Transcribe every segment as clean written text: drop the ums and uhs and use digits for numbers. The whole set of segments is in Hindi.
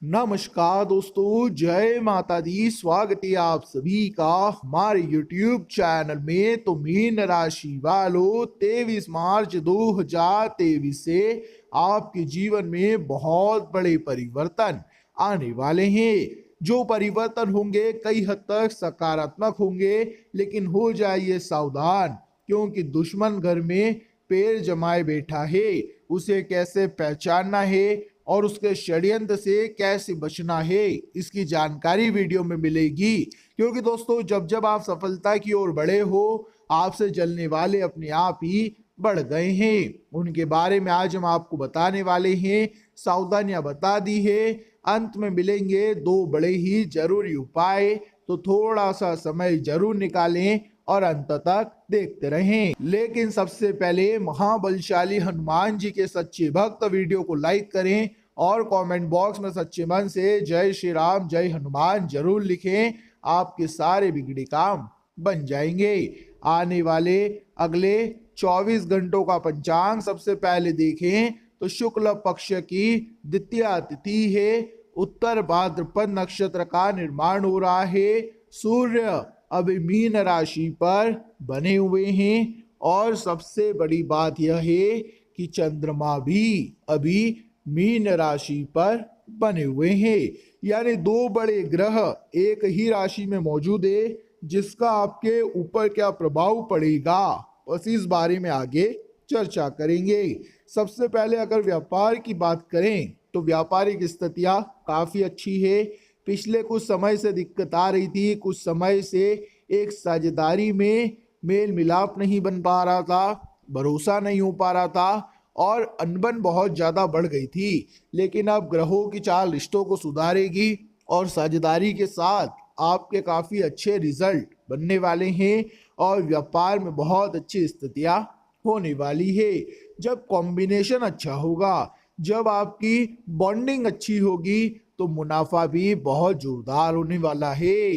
नमस्कार दोस्तों, जय माता दी। स्वागत है आप सभी का हमारे YouTube चैनल में। तो मीन राशि वालों, 23 मार्च 2023 से आपके जीवन में बहुत बड़े परिवर्तन आने वाले हैं। जो परिवर्तन होंगे कई हद तक सकारात्मक होंगे, लेकिन हो जाइए सावधान, क्योंकि दुश्मन घर में पैर जमाए बैठा है। उसे कैसे पहचानना है और उसके षड्यंत्र से कैसे बचना है, इसकी जानकारी वीडियो में मिलेगी। क्योंकि दोस्तों, जब जब आप सफलता की ओर बढ़े हो, आपसे जलने वाले अपने आप ही बढ़ गए हैं। उनके बारे में आज हम आपको बताने वाले हैं। सावधानियां बता दी है। अंत में मिलेंगे दो बड़े ही जरूरी उपाय, तो थोड़ा सा समय जरूर निकालें और अंत तक देखते रहें। लेकिन सबसे पहले महाबलशाली हनुमान जी के सच्चे भक्त वीडियो को लाइक करें और कमेंट बॉक्स में सच्चे मन से जय श्री राम जय हनुमान जरूर लिखें। आपके सारे बिगड़े काम बन जाएंगे। आने वाले अगले 24 घंटों का पंचांग सबसे पहले देखें तो शुक्ल पक्ष की द्वितीया तिथि है। उत्तर भाद्रपद नक्षत्र का निर्माण हो रहा है। सूर्य अभी मीन राशि पर बने हुए हैं और सबसे बड़ी बात यह है कि चंद्रमा भी अभी मीन राशि पर बने हुए हैं। यानी दो बड़े ग्रह एक ही राशि में मौजूद है, जिसका आपके ऊपर क्या प्रभाव पड़ेगा, बस इस बारे में आगे चर्चा करेंगे। सबसे पहले अगर व्यापार की बात करें तो व्यापारिक स्थितियां काफी अच्छी है। पिछले कुछ समय से दिक्कत आ रही थी, कुछ समय से एक साझेदारी में मेल मिलाप नहीं बन पा रहा था, भरोसा नहीं हो पा रहा था और अनबन बहुत ज्यादा बढ़ गई थी। लेकिन अब ग्रहों की चाल रिश्तों को सुधारेगी और साझेदारी के साथ आपके काफी अच्छे रिजल्ट बनने वाले हैं और व्यापार में बहुत अच्छी स्थितियां होने वाली है। जब कॉम्बिनेशन अच्छा होगा, जब आपकी बॉन्डिंग अच्छी होगी, तो मुनाफा भी बहुत जोरदार होने वाला है।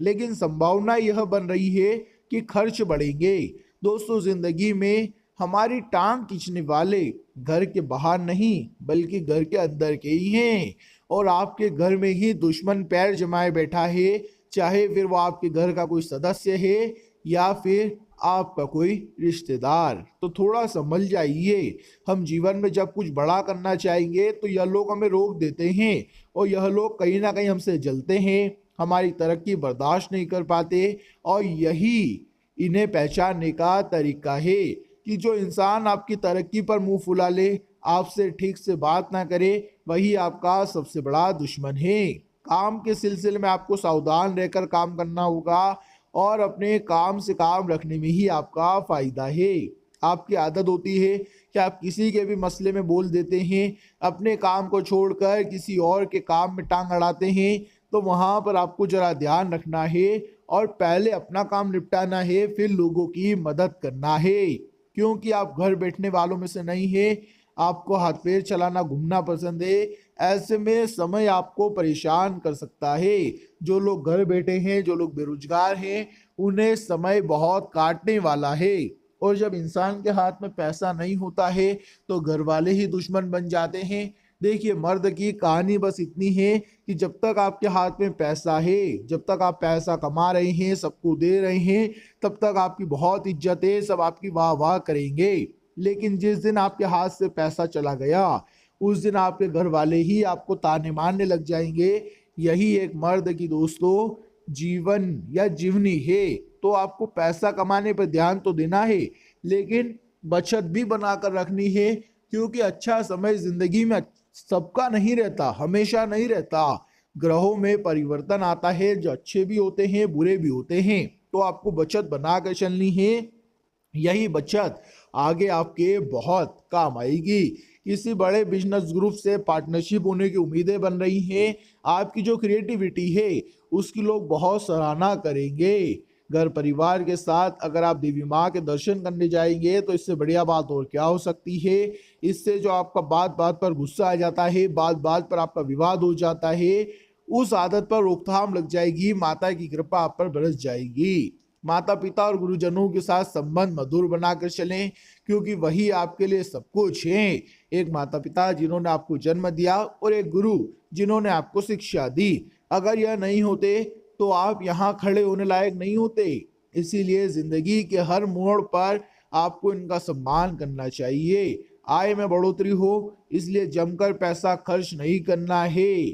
लेकिन संभावना यह बन रही है कि खर्च बढ़ेंगे। दोस्तों, जिंदगी में हमारी टांग खींचने वाले घर के बाहर नहीं बल्कि घर के अंदर के ही हैं। और आपके घर में ही दुश्मन पैर जमाए बैठा है, चाहे फिर वो आपके घर का कोई सदस्य है या फिर आपका कोई रिश्तेदार। तो थोड़ा समझ जाइए, हम जीवन में जब कुछ बड़ा करना चाहेंगे तो यह लोग हमें रोक देते हैं और यह लोग कहीं ना कहीं हमसे जलते हैं, हमारी तरक्की बर्दाश्त नहीं कर पाते। और यही इन्हें पहचानने का तरीका है कि जो इंसान आपकी तरक्की पर मुंह फुला ले, आपसे ठीक से बात ना करे, वही आपका सबसे बड़ा दुश्मन है। काम के सिलसिले में आपको सावधान रहकर काम करना होगा और अपने काम से काम रखने में ही आपका फायदा है। आपकी आदत होती है कि आप किसी के भी मसले में बोल देते हैं, अपने काम को छोड़कर किसी और के काम में टांग अड़ाते हैं। तो वहां पर आपको जरा ध्यान रखना है और पहले अपना काम निपटाना है, फिर लोगों की मदद करना है। क्योंकि आप घर बैठने वालों में से नहीं है, आपको हाथ पैर चलाना, घूमना पसंद है। ऐसे में समय आपको परेशान कर सकता है। जो लोग घर बैठे हैं, जो लोग बेरोजगार हैं, उन्हें समय बहुत काटने वाला है। और जब इंसान के हाथ में पैसा नहीं होता है तो घर वाले ही दुश्मन बन जाते हैं। देखिए, मर्द की कहानी बस इतनी है कि जब तक आपके हाथ में पैसा है, जब तक आप पैसा कमा रहे हैं, सबको दे रहे हैं, तब तक आपकी बहुत इज्जत है, सब आपकी वाह वाह करेंगे। लेकिन जिस दिन आपके हाथ से पैसा चला गया, उस दिन आपके घर वाले ही आपको ताने मारने लग जाएंगे। यही एक मर्द की दोस्तों जीवन या जीवनी है। तो आपको पैसा कमाने पर ध्यान तो देना है, लेकिन बचत भी बनाकर रखनी है। क्योंकि अच्छा समय जिंदगी में सबका नहीं रहता, हमेशा नहीं रहता। ग्रहों में परिवर्तन आता है, जो अच्छे भी होते हैं बुरे भी होते हैं। तो आपको बचत बनाकर चलनी है। यही बचत आगे आपके बहुत काम आएगी। किसी बड़े बिजनेस ग्रुप से पार्टनरशिप होने की उम्मीदें बन रही हैं। आपकी जो क्रिएटिविटी है उसकी लोग बहुत सराहना करेंगे। घर परिवार के साथ अगर आप देवी माँ के दर्शन करने जाएंगे तो इससे बढ़िया बात और क्या हो सकती है। इससे जो आपका बात बात पर गुस्सा आ जाता है, बात बात पर आपका विवाद हो जाता है, उस आदत पर रोकथाम लग जाएगी। माता की कृपा आप पर बरस जाएगी। माता पिता और गुरुजनों के साथ संबंध मधुर बनाकर चलें, क्योंकि वही आपके लिए सब कुछ है। एक माता पिता जिन्होंने आपको जन्म दिया और एक गुरु जिन्होंने आपको शिक्षा दी, अगर यह नहीं होते तो आप यहाँ खड़े होने लायक नहीं होते। इसीलिए जिंदगी के हर मोड़ पर आपको इनका सम्मान करना चाहिए। आय में बढ़ोतरी हो इसलिए जमकर पैसा खर्च नहीं करना है।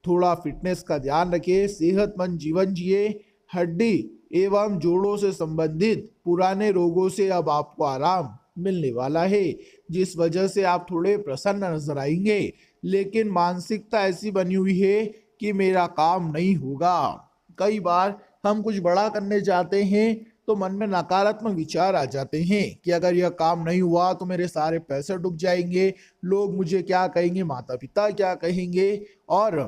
थोड़ा फिटनेस का ध्यान रखें, सेहतमंद जीवन जिए। हड्डी एवं जोड़ों से संबंधित पुराने रोगों से अब आपको आराम मिलने वाला है, जिस वजह से आप थोड़े प्रसन्न नजर आएंगे। लेकिन मानसिकता ऐसी बनी हुई है कि मेरा काम नहीं होगा। कई बार हम कुछ बड़ा करने जाते हैं तो मन में नकारात्मक विचार आ जाते हैं कि अगर यह काम नहीं हुआ तो मेरे सारे पैसे डूब जाएंगे, लोग मुझे क्या कहेंगे, माता पिता क्या कहेंगे, और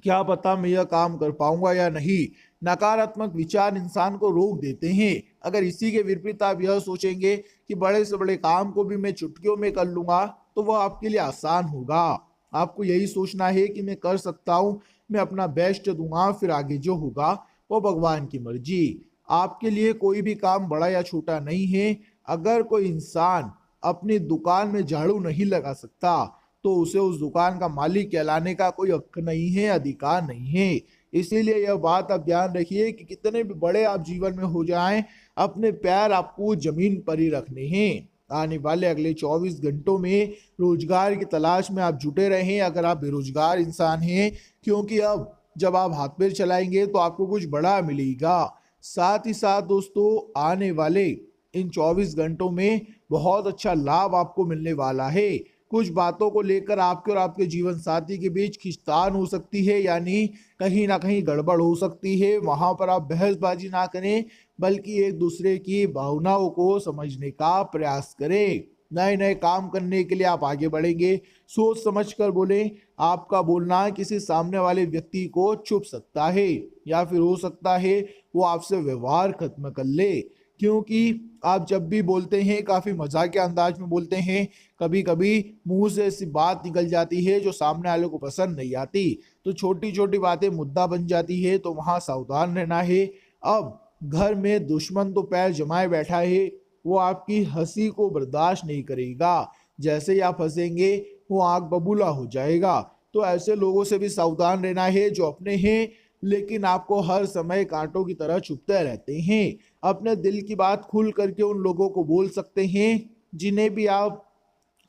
क्या पता मैं यह काम कर पाऊंगा या नहीं। नकारात्मक विचार इंसान को रोक देते हैं। अगर इसी के विपरीत आप यह सोचेंगे कि बड़े से बड़े काम को भी मैं चुटकियों में कर लूंगा, तो वह आपके लिए आसान होगा। आपको यही सोचना है कि मैं कर सकता हूँ, मैं अपना बेस्ट दूंगा, फिर आगे जो होगा वो भगवान की मर्जी। आपके लिए कोई भी काम बड़ा या छोटा नहीं है। अगर कोई इंसान अपनी दुकान में झाड़ू नहीं लगा सकता तो उसे उस दुकान का मालिक कहलाने का कोई हक नहीं है, अधिकार नहीं है। इसीलिए यह बात आप ध्यान रखिए कि कितने भी बड़े आप जीवन में हो जाएं, अपने पैर आपको जमीन पर ही रखने हैं। आने वाले अगले 24 घंटों में रोजगार की तलाश में आप जुटे रहें अगर आप बेरोजगार इंसान हैं, क्योंकि अब जब आप हाथ पैर चलाएंगे तो आपको कुछ बड़ा मिलेगा। साथ ही साथ दोस्तों, आने वाले इन 24 घंटों में बहुत अच्छा लाभ आपको मिलने वाला है। कुछ बातों को लेकर आपके और आपके जीवन साथी के बीच खींचतान हो सकती है, यानी कहीं ना कहीं गड़बड़ हो सकती है। वहां पर आप बहसबाजी ना करें, बल्कि एक दूसरे की भावनाओं को समझने का प्रयास करें। नए नए काम करने के लिए आप आगे बढ़ेंगे, सोच समझ कर बोलें। आपका बोलना किसी सामने वाले व्यक्ति को चुभ सकता है, या फिर हो सकता है वो आपसे व्यवहार खत्म कर ले, क्योंकि आप जब भी बोलते हैं काफी मजाक के अंदाज में बोलते हैं। कभी कभी मुंह से ऐसी बात निकल जाती है जो सामने वाले को पसंद नहीं आती, तो छोटी छोटी बातें मुद्दा बन जाती है, तो वहां सावधान रहना है। अब घर में दुश्मन तो पैर जमाए बैठा है, वो आपकी हंसी को बर्दाश्त नहीं करेगा। जैसे ही आप हंसेंगे वो आग बबूला हो जाएगा। तो ऐसे लोगों से भी सावधान रहना है जो अपने हैं लेकिन आपको हर समय कांटों की तरह चुभते रहते हैं। अपने दिल की बात खुल करके उन लोगों को बोल सकते हैं जिन्हें भी आप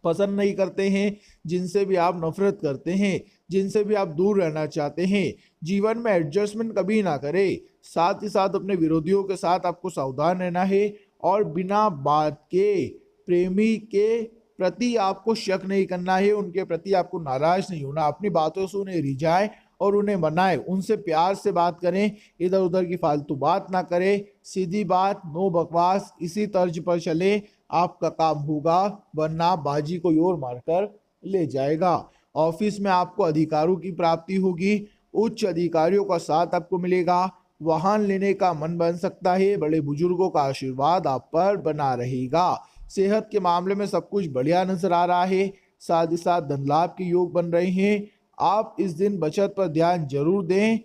पसंद नहीं करते हैं, जिनसे भी आप नफरत करते हैं, जिनसे भी आप दूर रहना चाहते हैं। जीवन में एडजस्टमेंट कभी ना करें। साथ ही साथ अपने विरोधियों के साथ आपको सावधान रहना है और बिना बात के प्रेमी के प्रति आपको शक नहीं करना है, उनके प्रति आपको नाराज नहीं होना। अपनी बातों से उन्हें रिझाएं और उन्हें मनाएं, उनसे प्यार से बात करें, इधर उधर की फालतू बात ना करें। सीधी बात, नो बकवास, इसी तर्ज पर चले, आपका काम होगा, वरना बाजी को योर मारकर ले जाएगा। ऑफिस में आपको अधिकारों की प्राप्ति होगी, उच्च अधिकारियों का साथ आपको मिलेगा, वाहन लेने का मन बन सकता है, बड़े बुजुर्गों का आशीर्वाद आप पर बना रहेगा। सेहत के मामले में सब कुछ बढ़िया नजर आ रहा है। साथ ही साथ धन लाभ के योग बन रहे हैं। आप इस दिन बचत पर ध्यान जरूर दें,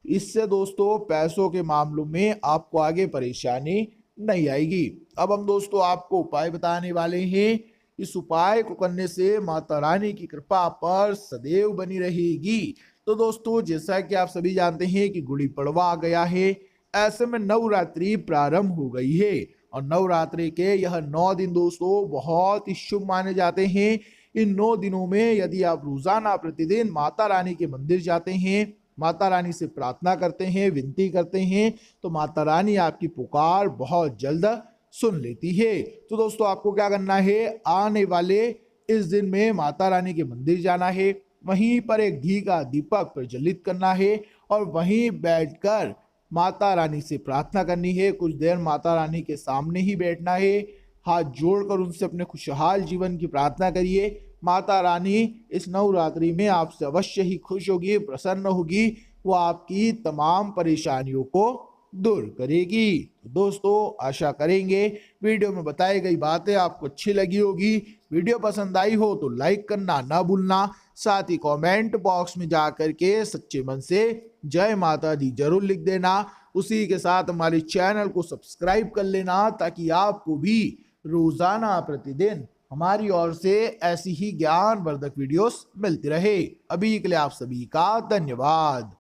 इससे दोस्तों पैसों के मामलों में आपको आगे परेशानी नहीं आएगी। अब हम दोस्तों आपको उपाय बताने वाले हैं। इस उपाय को करने से माता रानी की कृपा पर सदैव बनी रहेगी। तो दोस्तों, जैसा कि आप सभी जानते हैं कि गुड़ी पड़वा आ गया है, ऐसे में नवरात्रि प्रारंभ हो गई है और नवरात्रि के यह 9 दिन दोस्तों बहुत ही शुभ माने जाते हैं। इन 9 दिनों में यदि आप रोजाना प्रतिदिन माता रानी के मंदिर जाते हैं, माता रानी से प्रार्थना करते हैं, विनती करते हैं, तो माता रानी आपकी पुकार बहुत जल्द सुन लेती है। तो दोस्तों, आपको क्या करना है, आने वाले इस दिन में माता रानी के मंदिर जाना है, वहीं पर एक घी का दीपक प्रज्वलित करना है और वहीं बैठकर माता रानी से प्रार्थना करनी है। कुछ देर माता रानी के सामने ही बैठना है, हाथ जोड़कर उनसे अपने खुशहाल जीवन की प्रार्थना करिए। माता रानी इस नवरात्रि में आपसे अवश्य ही खुश होगी, प्रसन्न होगी, वो आपकी तमाम परेशानियों को दूर करेगी। तो दोस्तों, आशा करेंगे वीडियो में बताई गई बातें आपको अच्छी लगी होगी। वीडियो पसंद आई हो तो लाइक करना ना भूलना, साथ ही कमेंट बॉक्स में जा करके सच्चे मन से जय माता दी जरूर लिख देना। उसी के साथ हमारे चैनल को सब्सक्राइब कर लेना, ताकि आपको भी रोजाना प्रतिदिन हमारी ओर से ऐसी ही ज्ञानवर्धक वीडियोस मिलती रहे। अभी के लिए आप सभी का धन्यवाद।